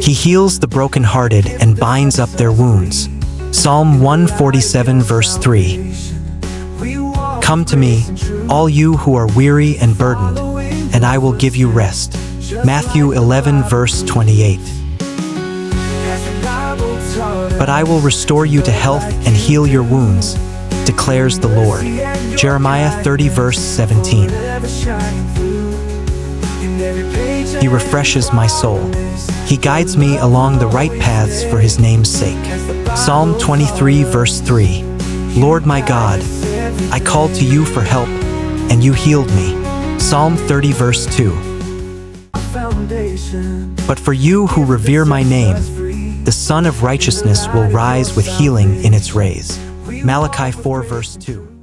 He heals the brokenhearted and binds up their wounds. Psalm 147 verse 3. Come to me, all you who are weary and burdened, and I will give you rest. Matthew 11 verse 28. But I will restore you to health and heal your wounds, declares the Lord. Jeremiah 30 verse 17. He refreshes my soul. He guides me along the right paths for his name's sake. Psalm 23 verse 3. Lord my God, I called to you for help, and you healed me. Psalm 30 verse 2. But for you who revere my name, the Sun of Righteousness will rise with healing in its rays. Malachi 4 verse 2.